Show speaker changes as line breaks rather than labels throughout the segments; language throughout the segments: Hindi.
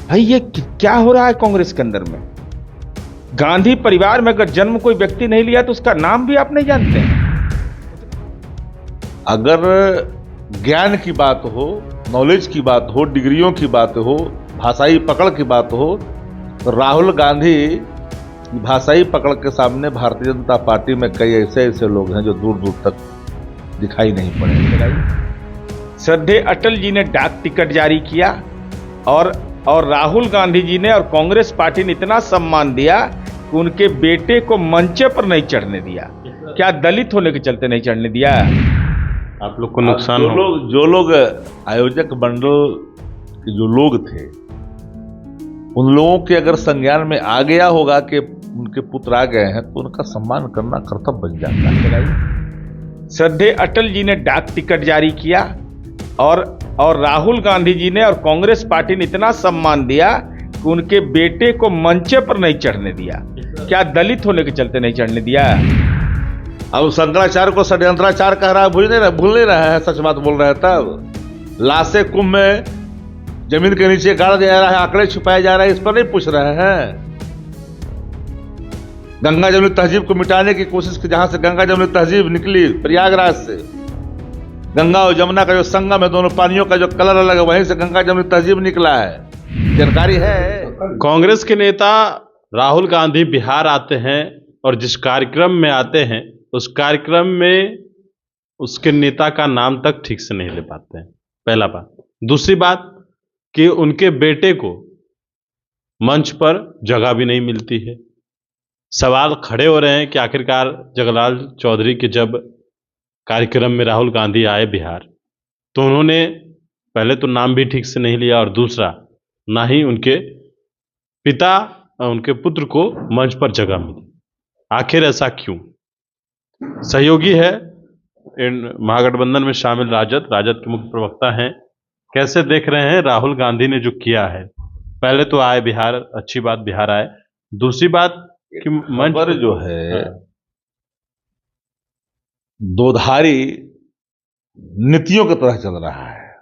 भाई ये क्या हो रहा है कांग्रेस के अंदर में? गांधी परिवार में अगर जन्म कोई व्यक्ति नहीं लिया तो उसका नाम भी आप नहीं जानते हैं।
अगर ज्ञान की बात हो, नॉलेज की बात हो, डिग्रियों की बात हो, भाषाई पकड़ की बात हो, तो राहुल गांधी की भाषाई पकड़ के सामने भारतीय जनता पार्टी में कई ऐसे ऐसे लोग हैं जो दूर दूर तक दिखाई नहीं पड़े।
श्रद्धेय अटल जी ने डाक टिकट जारी किया और राहुल गांधी जी ने और कांग्रेस पार्टी ने इतना सम्मान दिया कि उनके बेटे को मंच पर नहीं चढ़ने दिया। क्या दलित होने के चलते नहीं चढ़ने दिया?
आप लोग को नुकसान
जो लोग आयोजक मंडल के जो लोग थे, उन लोगों के अगर संज्ञान में आ गया होगा कि उनके पुत्र आ गए हैं तो उनका सम्मान करना कर्तव्य बन जाता है।
श्रद्धेय अटल जी ने डाक टिकट जारी किया और राहुल गांधी जी ने और कांग्रेस पार्टी ने इतना सम्मान दिया कि उनके बेटे को मंच पर नहीं चढ़ने दिया। क्या दलित होने के चलते नहीं चढ़ने दिया?
अब शंकराचार्य को षड्यंत्राचार कह रहा है, भूल नहीं रहा है, सच बात बोल रहा है। तब लाशें कुंभ में जमीन के नीचे गाड़ दिया जा रहा है, आंकड़े छुपाए जा रहे हैं, इस पर नहीं पूछ रहे हैं। गंगा जमुनी तहजीब को मिटाने की कोशिश की, जहां से गंगा जमुनी तहजीब निकली प्रयागराज से, गंगा और जमुना का जो संगम है, दोनों पानियों का जो कलर अलग है, वहीं से गंगा जमुनी तहजीब निकला है। जानकारी है।
कांग्रेस के नेता राहुल गांधी बिहार आते हैं और जिस कार्यक्रम में आते हैं उस कार्यक्रम में उसके नेता का नाम तक ठीक से नहीं ले पाते हैं, पहला बात। दूसरी बात कि उनके बेटे को मंच पर जगह भी नहीं मिलती है। सवाल खड़े हो रहे हैं कि आखिरकार जगलाल चौधरी के जब कार्यक्रम में राहुल गांधी आए बिहार, तो उन्होंने पहले तो नाम भी ठीक से नहीं लिया और दूसरा ना ही उनके पिता उनके पुत्र को मंच पर जगह मिली। आखिर ऐसा क्यों? सहयोगी है इन महागठबंधन में शामिल राजद के मुख्य प्रवक्ता हैं, कैसे देख रहे हैं राहुल गांधी ने जो किया है? पहले तो आए बिहार, अच्छी बात बिहार आए, दूसरी बात कि मंच
पर जो है दोधारी नीतियों की तरह चल रहा है।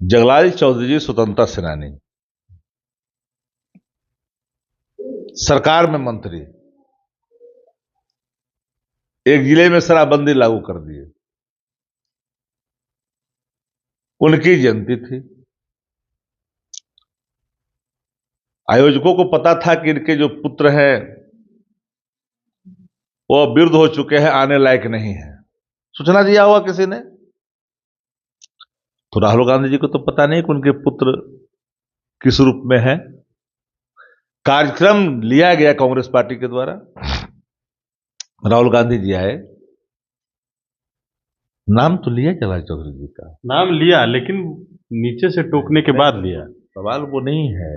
जगलाल चौधरी जी स्वतंत्रता सेनानी, सरकार में मंत्री, एक जिले में शराबबंदी लागू कर दिए, उनकी जयंती थी। आयोजकों को पता था कि इनके जो पुत्र हैं वो वृद्ध हो चुके हैं, आने लायक नहीं है, सूचना दिया होगा किसी ने। तो राहुल गांधी जी को तो पता नहीं कि उनके पुत्र किस रूप में है। कार्यक्रम लिया गया कांग्रेस पार्टी के द्वारा, राहुल गांधी जी आए, नाम तो लिया जगलाल चौधरी जी का,
नाम लिया, लेकिन नीचे से टोकने के बाद लिया।
सवाल वो नहीं है।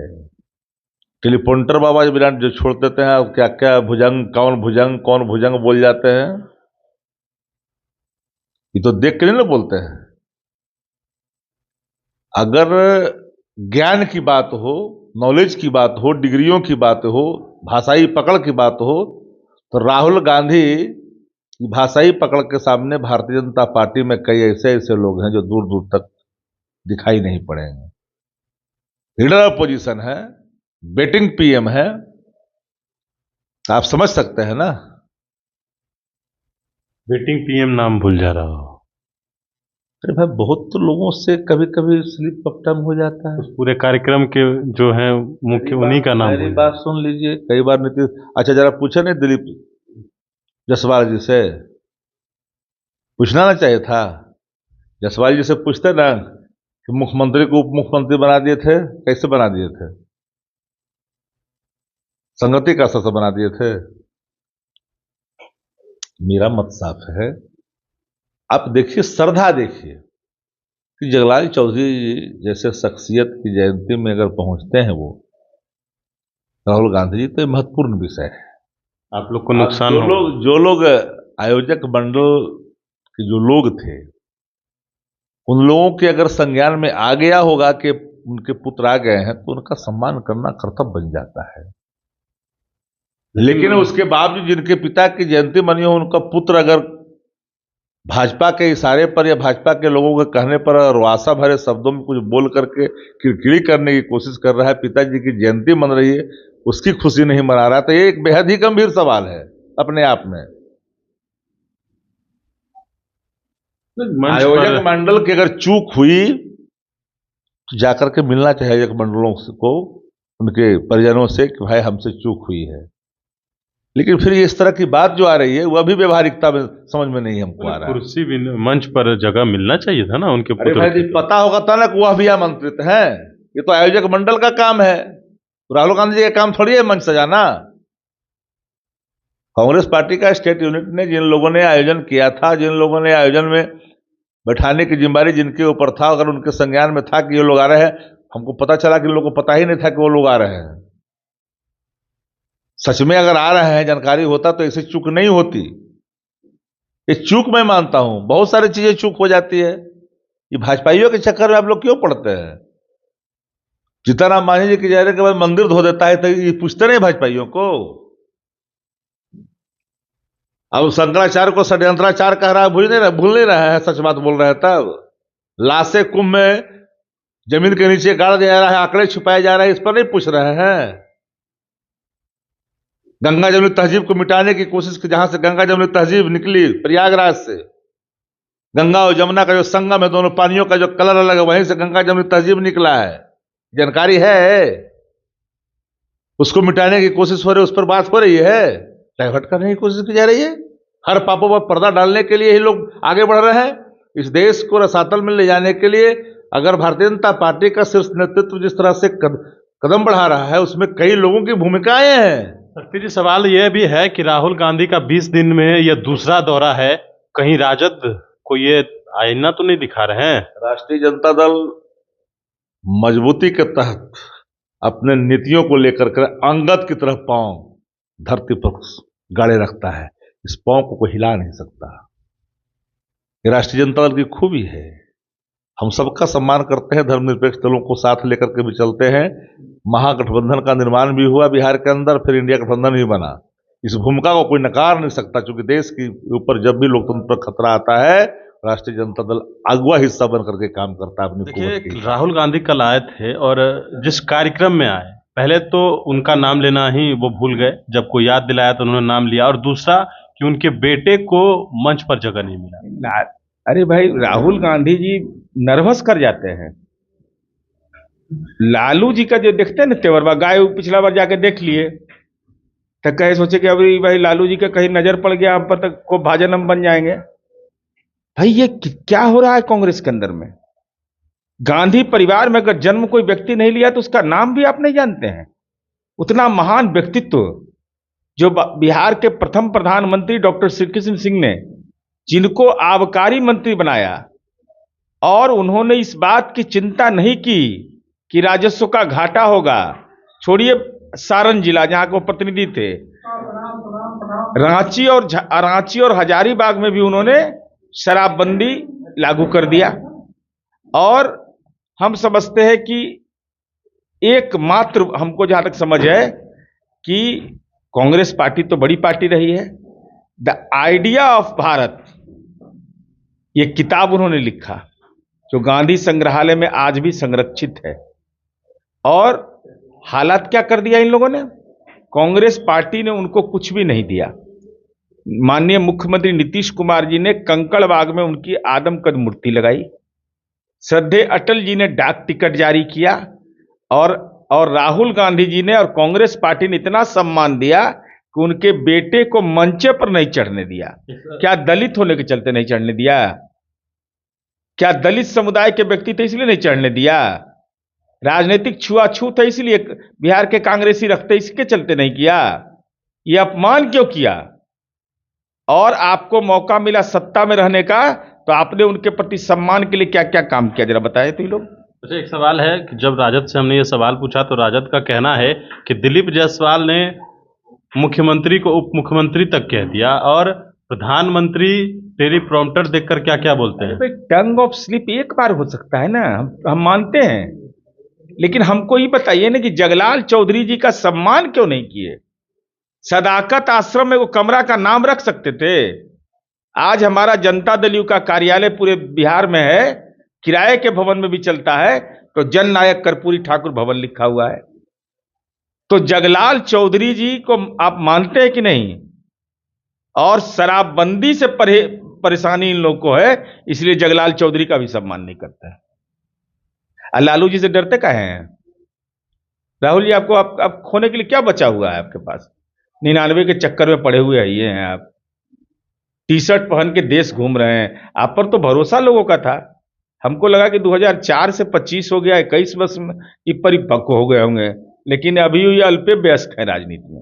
टेलीपोंटर बाबा जो छोड़ देते हैं, क्या क्या भुजंग, कौन भुजंग बोल जाते हैं, ये तो देख के नहीं ना बोलते हैं। अगर ज्ञान की बात हो, नॉलेज की बात हो, डिग्रियों की बात हो, भाषाई पकड़ की बात हो, तो राहुल गांधी की भाषाई पकड़ के सामने भारतीय जनता पार्टी में कई ऐसे ऐसे लोग हैं जो दूर दूर तक दिखाई नहीं पड़ेंगे। लीडर ऑफ पोजीशन है, बेटिंग पीएम है, आप समझ सकते हैं ना।
बेटिंग पीएम नाम भूल जा रहा हो।
अरे भाई, बहुत तो लोगों से कभी कभी स्लिप ऑफ टंग हो जाता है।
उस पूरे कार्यक्रम के जो है मुख्य उन्हीं का नाम
मेरी बात सुन लीजिए, कई बार नीतीश, अच्छा जरा पूछे नहीं दिलीप जायसवाल जी से, पूछना ना चाहिए था। जायसवाल जी से पूछते ना कि मुख्यमंत्री को उप मुख्यमंत्री बना दिए थे, कैसे बना दिए थे, संगति का असर से बना दिए थे। मेरा मत साफ है। आप देखिए, श्रद्धा देखिए कि जगलाल चौधरी जैसे शख्सियत की जयंती में अगर पहुंचते हैं वो राहुल गांधी जी, तो महत्वपूर्ण विषय है।
आप लोग को नुकसान
जो लोग आयोजक मंडल के जो लोग थे, उन लोगों के अगर संज्ञान में आ गया होगा कि उनके पुत्र आ गए हैं तो उनका सम्मान करना कर्तव्य बन जाता है। लेकिन उसके बावजूद जिनके पिता की जयंती मनी हो, उनका पुत्र अगर भाजपा के इशारे पर या भाजपा के लोगों के कहने पर रुआसा भरे शब्दों में कुछ बोल करके किरकिरी करने की कोशिश कर रहा है, पिताजी की जयंती मन रही है, उसकी खुशी नहीं मना रहा, तो ये एक बेहद ही गंभीर सवाल है अपने आप में। आयोजक मंडल की अगर चूक हुई तो जाकर के मिलना चाहिए आयोजक मंडलों को, उनके परिजनों से, कि भाई हमसे चूक हुई है। लेकिन फिर इस तरह की बात जो आ रही है वह भी व्यवहारिकता में समझ में नहीं हमको आ रहा है।
कुर्सी भी मंच पर जगह मिलना चाहिए था ना उनके
अरे
पुत्र
भाई जी, पता होगा था ना कि वह भी आमंत्रित हैं, ये तो आयोजक मंडल का काम है, तो राहुल गांधी जी का काम थोड़ी है मंच सजाना। कांग्रेस पार्टी का स्टेट यूनिट ने, जिन लोगों ने आयोजन किया था, जिन लोगों ने आयोजन में बैठाने की जिम्मेदारी जिनके ऊपर था, अगर उनके संज्ञान में था कि ये लोग आ रहे हैं, हमको पता चला कि लोगों को पता ही नहीं था कि वो लोग आ रहे हैं। सच में अगर आ रहे हैं, जानकारी होता तो ऐसी चूक नहीं होती। ये चूक मैं मानता हूं, बहुत सारी चीजें चूक हो जाती है, ये भाजपाइयों के चक्कर में आप लोग क्यों पड़ते हैं? जीतनराम मांझी जी के जाने के बाद मंदिर धो देता है तो ये पूछते नहीं भाजपाइयों को? अब शंकराचार्य को षड्यंत्राचार कह रहा है, भूल नहीं रहा है, सच बात बोल रहे हैं। तब लाशें कुंभ में जमीन के नीचे गाड़ दिया जा रहा है, आंकड़े छुपाए जा रहे हैं, इस पर नहीं पूछ रहे हैं। गंगा जमुनी तहजीब को मिटाने की कोशिश की, जहां से गंगा जमुनी तहजीब निकली प्रयागराज से, गंगा और जमुना का जो संगम है, दोनों पानियों का जो कलर अलग है, वहीं से गंगा जमुनी तहजीब निकला है, जानकारी है। उसको मिटाने की कोशिश हो रही है, उस पर बात हो रही है, डाइवर्ट करने की कोशिश की जा रही है। हर पापों पर पर्दा डालने के लिए ही लोग आगे बढ़ रहे हैं। इस देश को रसातल में ले जाने के लिए अगर भारतीय जनता पार्टी का शीर्ष नेतृत्व जिस तरह से कदम बढ़ा रहा है, उसमें कई लोगों की भूमिकाएं हैं।
शक्ति जी, सवाल यह भी है कि राहुल गांधी का 20 दिन में यह दूसरा दौरा है, कहीं राजद को ये आईना तो नहीं दिखा रहे हैं?
राष्ट्रीय जनता दल मजबूती के तहत अपने नीतियों को लेकर कर अंगद की तरफ पांव धरती पर गाड़े रखता है, इस पांव को कोई हिला नहीं सकता। ये राष्ट्रीय जनता दल की खूबी है। हम सबका सम्मान करते हैं, धर्मनिरपेक्ष दलों को साथ लेकर के भी चलते हैं। महागठबंधन का निर्माण भी हुआ बिहार के अंदर, फिर इंडिया गठबंधन भी बना। इस भूमिका को कोई नकार नहीं सकता, क्योंकि देश के ऊपर जब भी लोकतंत्र पर खतरा आता है, राष्ट्रीय जनता दल अगुआ हिस्सा बन करके काम करता है अपनी हुकूमत की।
राहुल गांधी कल आए थे और जिस कार्यक्रम में आए, पहले तो उनका नाम लेना ही वो भूल गए, जब कोई याद दिलाया तो उन्होंने नाम लिया, और दूसरा कि उनके बेटे को मंच पर जगह नहीं मिला।
अरे भाई, राहुल गांधी जी नर्वस कर जाते हैं। लालू जी का जो देखते हैं ना तेवर, गाय पिछला बार जाके देख लिए तो कहे सोचे कि अभी भाई लालू जी का कहीं नजर पड़ गया हम पर तो को भाजन हम बन जाएंगे। भाई ये क्या हो रहा है कांग्रेस के अंदर में? गांधी परिवार में अगर जन्म कोई व्यक्ति नहीं लिया तो उसका नाम भी आप नहीं जानते हैं। उतना महान व्यक्तित्व जो बिहार के प्रथम प्रधानमंत्री डॉक्टर श्री कृष्ण सिंह ने, जिनको आबकारी मंत्री बनाया, और उन्होंने इस बात की चिंता नहीं की कि राजस्व का घाटा होगा। छोड़िए सारण जिला जहां को प्रतिनिधि थे, रांची और हजारीबाग में भी उन्होंने शराबबंदी लागू कर दिया। और हम समझते हैं कि एकमात्र, हमको जहां तक समझ है कि कांग्रेस पार्टी तो बड़ी पार्टी रही है। द आइडिया ऑफ भारत, ये किताब उन्होंने लिखा जो गांधी संग्रहालय में आज भी संरक्षित है। और हालात क्या कर दिया इन लोगों ने? कांग्रेस पार्टी ने उनको कुछ भी नहीं दिया। माननीय मुख्यमंत्री नीतीश कुमार जी ने कंकड़बाग में उनकी आदमकद मूर्ति लगाई। श्रद्धेय अटल जी ने डाक टिकट जारी किया, और राहुल गांधी जी ने और कांग्रेस पार्टी ने इतना सम्मान दिया कि उनके बेटे को मंचे पर नहीं चढ़ने दिया। क्या दलित होने के चलते नहीं चढ़ने दिया? क्या दलित समुदाय के व्यक्ति थे इसलिए नहीं चढ़ने दिया? राजनीतिक छुआछूत है इसलिए बिहार के कांग्रेसी रखते, इसके चलते नहीं किया? यह अपमान क्यों किया? और आपको मौका मिला सत्ता में रहने का, तो आपने उनके प्रति सम्मान के लिए क्या क्या काम किया, जरा बताए तो ये लोग।
अच्छा, एक सवाल है कि जब राजद से हमने ये सवाल पूछा तो राजद का कहना है कि दिलीप जायसवाल ने मुख्यमंत्री को उप मुख्यमंत्री तक कह दिया, और प्रधानमंत्री टेलीप्रॉम्प्टर देखकर क्या क्या बोलते हैं।
टंग ऑफ स्लिप एक बार हो सकता है ना, हम मानते हैं, लेकिन हमको ये बताइए ना कि जगलाल चौधरी जी का सम्मान क्यों नहीं किए? सदाकत आश्रम में वो कमरा का नाम रख सकते थे। आज हमारा जनता दल यू का कार्यालय पूरे बिहार में है, किराए के भवन में भी चलता है, तो जन नायक कर्पूरी ठाकुर भवन लिखा हुआ है। तो जगलाल चौधरी जी को आप मानते हैं कि नहीं? और शराबबंदी से परेशानी इन लोग को है, इसलिए जगलाल चौधरी का भी सम्मान नहीं करता है। लालू जी से डरते काहे हैं? राहुल जी, आपको आप खोने के लिए क्या बचा हुआ है आपके पास? 99 के चक्कर में पड़े हुए ये हैं आप, टी शर्ट पहन के देश घूम रहे हैं। आप पर तो भरोसा लोगों का था। हमको लगा कि 2004 से 25 हो गया, 21 वर्ष में कि परिपक्व हो गए होंगे, लेकिन अभी ये अल्पे व्यस्त है राजनीति में।